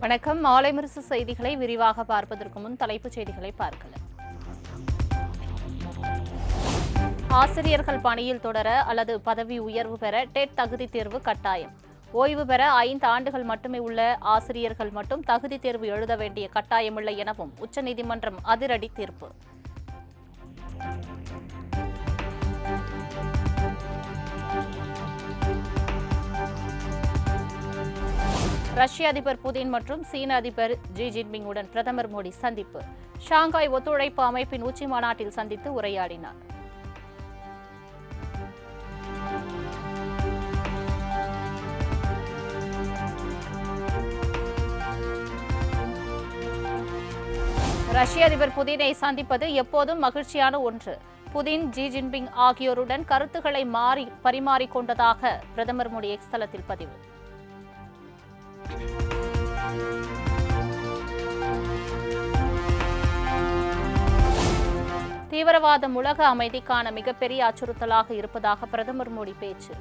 வணக்கம். மாலை முரசு செய்திகளை விரிவாக பார்ப்பதற்கு முன் தலைப்புச் செய்திகளை பார்க்கலாம். ஆசிரியர்கள் பணியில் தொடர அல்லது பதவி உயர்வு பெற டெட் தகுதி தேர்வு கட்டாயம். ஓய்வு பெற 5 ஆண்டுகள் மட்டுமே உள்ள ஆசிரியர்கள் மட்டும் தகுதி தேர்வு எழுத வேண்டிய கட்டாயமில்லை எனவும் உச்சநீதிமன்றம் அதிரடி தீர்ப்பு. ரஷ்ய அதிபர் புதின் மற்றும் சீன அதிபர் ஜி ஜின்பிங் உடன் பிரதமர் மோடி சந்திப்பு. ஷாங்காய் ஒத்துழைப்பு அமைப்பின் உச்சி மாநாட்டில் சந்தித்து உரையாடினார். ரஷ்ய அதிபர் புதினை சந்திப்பது எப்போதும் மகிழ்ச்சியான ஒன்று. புதின், ஜி ஜின்பிங் ஆகியோருடன் கருத்துக்களை பரிமாறிக்கொண்டதாக பிரதமர் மோடி எக்ஸ் தளத்தில் பதிவு. தீவிரவாதம் உலக அமைதிக்கான மிகப்பெரிய அச்சுறுத்தலாக இருப்பதாக பிரதமர் மோடி பேச்சு.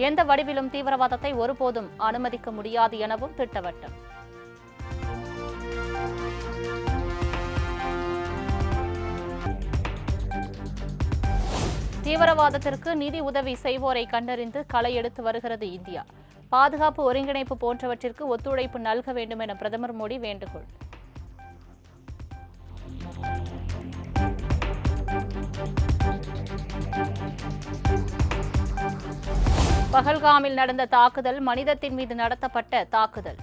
எந்த வடிவிலும் தீவிரவாதத்தை ஒருபோதும் அனுமதிக்க முடியாது எனவும் திட்டவட்டம். தீவிரவாதத்திற்கு நிதி உதவி செய்வோரை கண்டறிந்து களை எடுத்து வருகிறது இந்தியா. பாதுகாப்பு ஒருங்கிணைப்பு போன்றவற்றிற்கு ஒத்துழைப்பு நல்க வேண்டும் என பிரதமர் மோடி வேண்டுகோள். பஹல்காமில் நடந்த தாக்குதல் மனிதத்தின் மீது நடத்தப்பட்ட தாக்குதல்.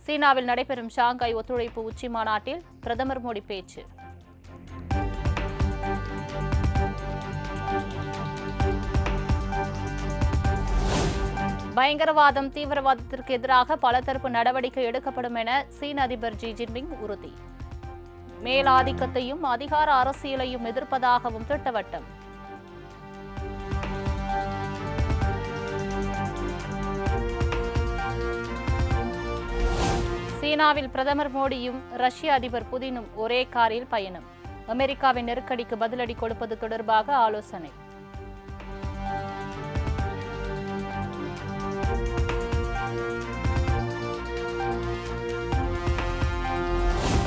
சீனாவில் நடைபெறும் ஷாங்காய் ஒத்துழைப்பு உச்சி மாநாட்டில் பிரதமர் மோடி பேச்சு. பயங்கரவாதம், தீவிரவாதத்திற்கு எதிராக பலதரப்பு நடவடிக்கை எடுக்கப்படும் என சீன அதிபர் ஜி ஜின்பிங் உறுதி. மேலாதிக்கத்தையும் அதிகார அரசியலையும் எதிர்ப்பதாகவும் திட்டவட்டம். சீனாவில் பிரதமர் மோடியும் ரஷ்ய அதிபர் புதினும் ஒரே காரில் பயணம். அமெரிக்காவின் நெருக்கடிக்கு பதிலடி கொடுப்பது தொடர்பாக ஆலோசனை.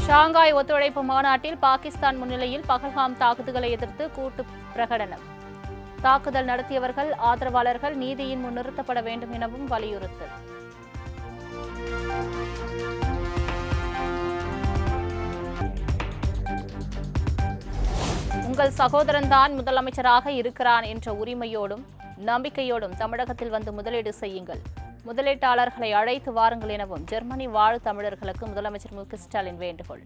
ஷாங்காய் ஒத்துழைப்பு மாநாட்டில் பாகிஸ்தான் முன்னிலையில் பஹல்காம் தாக்குதலை எதிர்த்து கூட்டு பிரகடனம். தாக்குதல் நடத்தியவர்கள் ஆதரவாளர்கள் நீதியின் முன் நிறுத்தப்பட வேண்டும் எனவும் வலியுறுத்தல். உங்கள் சகோதரன்தான் முதலமைச்சராக இருக்கிறான் என்ற உரிமையோடும் நம்பிக்கையோடும் தமிழகத்தில் வந்து முதலீடு செய்யுங்கள். முதலீட்டாளர்களை அழைத்து வாருங்கள் எனவும் ஜெர்மனி வாழ் தமிழர்களுக்கு முதலமைச்சர் மு.க. ஸ்டாலின் வேண்டுகோள்.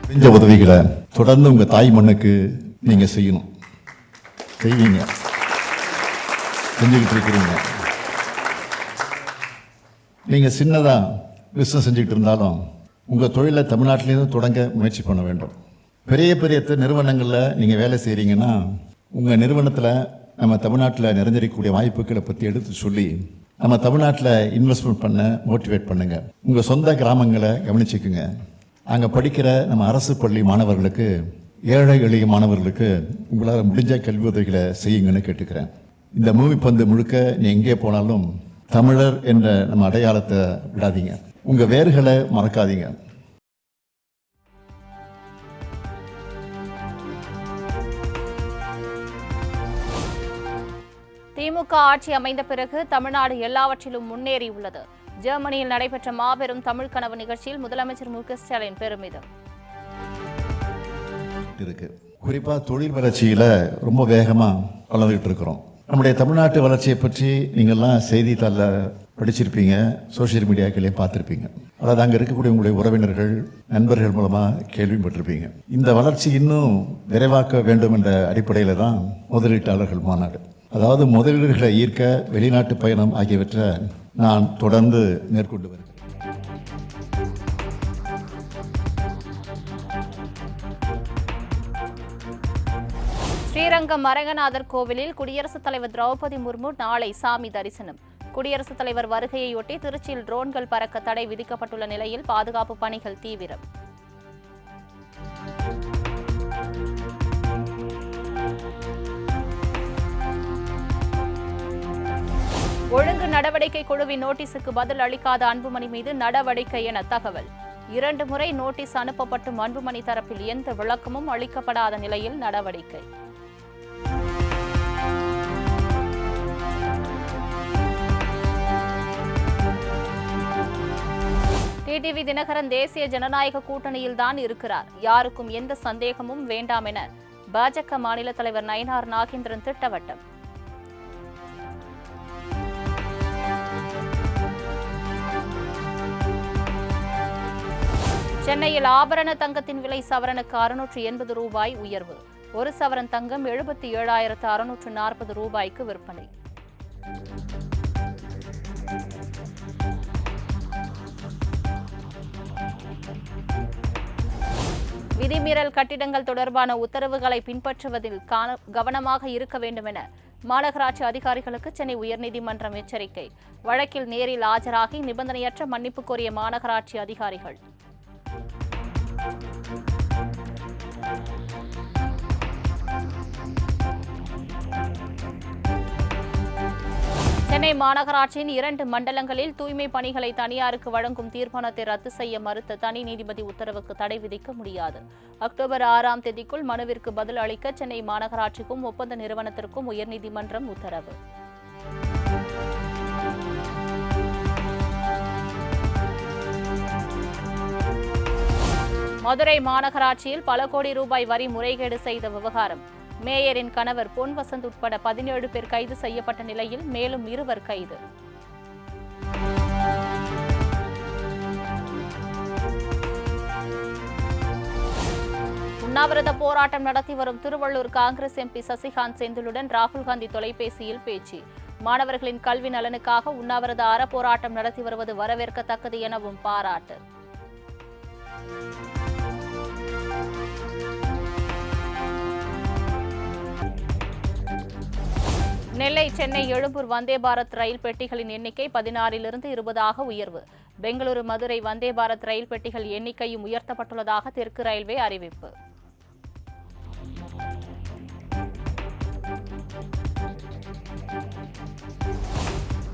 செஞ்ச உதவிகளை தொடர்ந்து உங்க தாய் மண்ணுக்கு நீங்க செய்யணும். செய்வீங்க, செஞ்சுக்கிட்டு இருக்கிறீங்க. நீங்க சின்னதா பிசினஸ் செஞ்சுக்கிட்டு இருந்தாலும் உங்க தொழிலை தமிழ்நாட்டிலேருந்து தொடங்க முயற்சி பண்ண வேண்டும். பெரிய பெரிய நிறுவனங்கள்ல நீங்க வேலை செய்றீங்கன்னா உங்க நிறுவனத்துல நம்ம தமிழ்நாட்டில் நிறைஞ்சிருக்கக்கூடிய வாய்ப்புகளை பற்றி எடுத்து சொல்லி நம்ம தமிழ்நாட்டில் இன்வெஸ்ட்மெண்ட் பண்ண மோட்டிவேட் பண்ணுங்க. உங்கள் சொந்த கிராமங்களை கவனிச்சுக்குங்க. அங்கே படிக்கிற நம்ம அரசு பள்ளி மாணவர்களுக்கு, ஏழை எளிய மாணவர்களுக்கு உங்களால் முடிஞ்ச கல்வி உதவிகளை செய்யுங்கன்னு கேட்டுக்கிறேன். இந்த மூவி பந்து முழுக்க நீ எங்கே போனாலும் தமிழர் என்ற நம்ம அடையாளத்தை விடாதீங்க. உங்கள் வேர்களை மறக்காதீங்க. திமுக ஆட்சி அமைந்த பிறகு தமிழ்நாடு எல்லாவற்றிலும் முன்னேறியுள்ளது. ஜெர்மனியில் நடைபெற்ற மாபெரும் தமிழ் கனவு நிகழ்ச்சியில் முதலமைச்சர் மு.க. ஸ்டாலின் பெருமிதம். குறிப்பா தொழில் வளர்ச்சியில ரொம்ப வேகமா வளர்ந்துட்டு இருக்கிறோம். நம்முடைய தமிழ்நாட்டு வளர்ச்சியை பற்றி நீங்கள்லாம் செய்தித்தாளில் படிச்சிருப்பீங்க, சோசியல் மீடியாக்களையும் பார்த்துருப்பீங்க. அதாவது அங்கே இருக்கக்கூடிய உங்களுடைய உறவினர்கள், நண்பர்கள் மூலமாக கேள்விப்பட்டிருப்பீங்க. இந்த வளர்ச்சி இன்னும் விரைவாக்க வேண்டும் என்ற அடிப்படையில் தான் முதலீட்டாளர்கள் மாநாடு. அதாவது முதலீடுகளை ஈர்க்க வெளிநாட்டு பயணம் ஆகியவற்றை நான் தொடர்ந்து மேற்கொண்டு வருகிறேன். ஸ்ரீரங்கம் அரங்கநாதர் கோவிலில் குடியரசுத் தலைவர் திரௌபதி முர்மு நாளை சாமி தரிசனம். குடியரசுத் தலைவர் வருகையொட்டி திருச்சியில் ட்ரோன்கள் பறக்க தடை விதிக்கப்பட்டுள்ள நிலையில் பாதுகாப்பு பணிகள் தீவிரம். ஒழுங்கு நடவடிக்கை குழுவின் நோட்டீஸுக்கு பதில் அளிக்காத அன்புமணி மீது நடவடிக்கை என தகவல். 2 முறை நோட்டீஸ் அனுப்பப்பட்டும் அன்புமணி தரப்பில் எந்த விளக்கமும் அளிக்கப்படாத நிலையில் நடவடிக்கை. டிடிவி தினகரன் தேசிய ஜனநாயக கூட்டணியில்தான் இருக்கிறார், யாருக்கும் எந்த சந்தேகமும் வேண்டாம் என பாஜக மாநில தலைவர் நயினார் நாகேந்திரன் திட்டவட்டம். சென்னையில் ஆபரண தங்கத்தின் விலை சவரனுக்கு 680 ரூபாய் உயர்வு. 1 சவரன் தங்கம் 77,640 ரூபாய்க்கு விற்பனை. விதிமீறல் கட்டிடங்கள் தொடர்பான உத்தரவுகளை பின்பற்றுவதில் கவனமாக இருக்க வேண்டும் என மாநகராட்சி அதிகாரிகளுக்கு சென்னை உயர்நீதிமன்றம் எச்சரிக்கை. வழக்கில் நேரில் ஆஜராகி நிபந்தனையற்ற மன்னிப்பு கோரிய மாநகராட்சி அதிகாரிகள். சென்னை மாநகராட்சியின் 2 மண்டலங்களில் தூய்மை பணிகளை தனியாருக்கு வழங்கும் தீர்மானத்தை ரத்து செய்ய மறுத்த தனி நீதிபதி உத்தரவுக்கு தடை விதிக்க முடியாது. அக்டோபர் 6ஆம் தேதிக்குள் மனுவிற்கு பதில் அளிக்க சென்னை மாநகராட்சிக்கும் ஒப்பந்த நிறுவனத்திற்கும் உயர்நீதிமன்றம் உத்தரவு. மதுரை மாநகராட்சியில் பல கோடி ரூபாய் வரி முறைகேடு செய்த விவகாரம். மேயரின் கணவர் பொன் வசந்த் உட்பட 17 பேர் கைது செய்யப்பட்ட நிலையில் மேலும் 2 கைது. உண்ணாவிரத போராட்டம் நடத்தி வரும் திருவள்ளூர் காங்கிரஸ் எம்பி சசிகாந்த் செந்திலுடன் ராகுல் காந்தி தொலைபேசியில் பேச்சு. மாணவர்களின் கல்வி நலனுக்காக உண்ணாவிரத போராட்டம் நடத்தி வருவது வரவேற்கத்தக்கது எனவும் பாராட்டு. நெல்லை, சென்னை, எழும்பூர் வந்தே பாரத் ரயில் பெட்டிகளின் எண்ணிக்கை 16லிருந்து 20ஆக உயர்வு. பெங்களூரு, மதுரை வந்தே பாரத் ரயில் பெட்டிகள் எண்ணிக்கையும் உயர்த்தப்பட்டுள்ளதாக தெற்கு ரயில்வே அறிவிப்பு.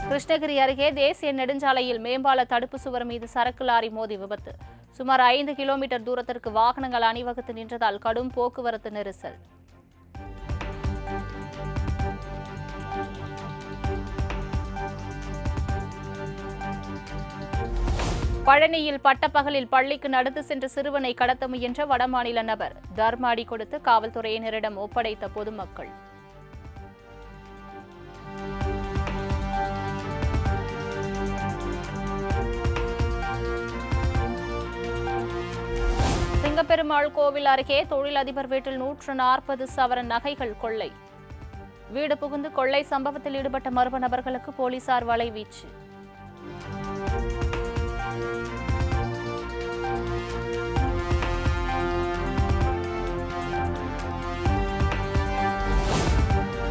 கிருஷ்ணகிரி அருகே தேசிய நெடுஞ்சாலையில் மேம்பால தடுப்பு சுவர் மீது சரக்கு லாரி மோதி விபத்து. சுமார் 5 கிலோமீட்டர் தூரத்திற்கு வாகனங்கள் அணிவகுத்து நின்றதால் கடும் போக்குவரத்து நெரிசல். பழனியில் பட்டப்பகலில் பள்ளிக்கு நடந்து சென்ற சிறுவனை கடத்த முயன்ற வடமாநில நபர் தர்ம அடி கொடுத்து காவல்துறையினரிடம் ஒப்படைத்த பொதுமக்கள். சிங்கப்பெருமாள் கோவில் அருகே தொழிலதிபர் வீட்டில் 140 சவரன் நகைகள் கொள்ளை. வீடு புகுந்து கொள்ளை சம்பவத்தில் ஈடுபட்ட மர்ம நபர்களுக்கு போலீசார் வலைவீச்சு.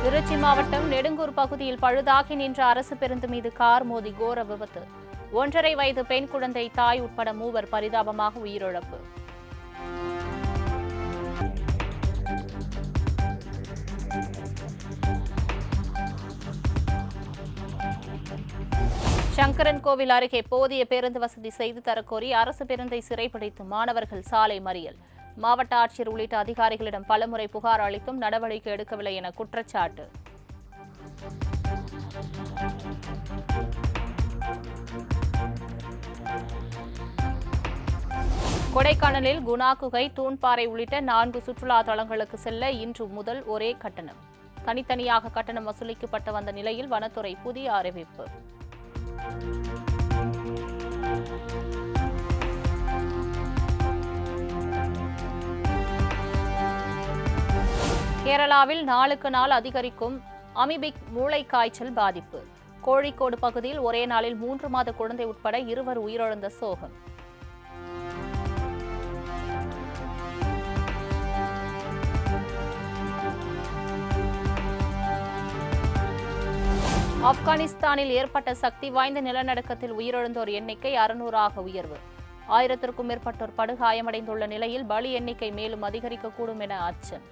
திருச்சி மாவட்டம் நெடுங்கூர் பகுதியில் பழுதாகி நின்ற அரசு பேருந்து மீது கார் மோதி கோர விபத்து. 1.5 வயது பெண் குழந்தை, தாய் உட்பட 3 பரிதாபமாக உயிரிழப்பு. சங்கரன் கோவில் அருகே போதிய பேருந்து வசதி செய்து தரக்கோரி அரசு பேருந்தை சிறைப்பிடித்து மாணவர்கள் சாலை மறியல். மாவட்ட ஆட்சியர் உள்ளிட்ட அதிகாரிகளிடம் பலமுறை புகார் அளித்தும் நடவடிக்கை எடுக்கவில்லை என குற்றச்சாட்டு. கொடைக்கானலில் குணா குகை, தூண்பாறை உள்ளிட்ட 4 சுற்றுலா தலங்களுக்கு செல்ல இன்று முதல் ஒரே கட்டணம். தனித்தனியாக கட்டணம் வசூலிக்கப்பட்டு வந்த நிலையில் வனத்துறை புதிய அறிவிப்பு. கேரளாவில் நாளுக்கு நாள் அதிகரிக்கும் அமீபிக் மூளை காய்ச்சல் பாதிப்பு. கோழிக்கோடு பகுதியில் ஒரே நாளில் 3 மாத குழந்தை உட்பட 2 உயிரிழந்த சோகம். ஆப்கானிஸ்தானில் ஏற்பட்ட சக்தி வாய்ந்த நிலநடுக்கத்தில் உயிரிழந்தோர் எண்ணிக்கை 600ஆக உயர்வு. 1000க்கும் மேற்பட்டோர் படுகாயமடைந்துள்ள நிலையில் பலி எண்ணிக்கை மேலும் அதிகரிக்கக்கூடும் என அச்சம்.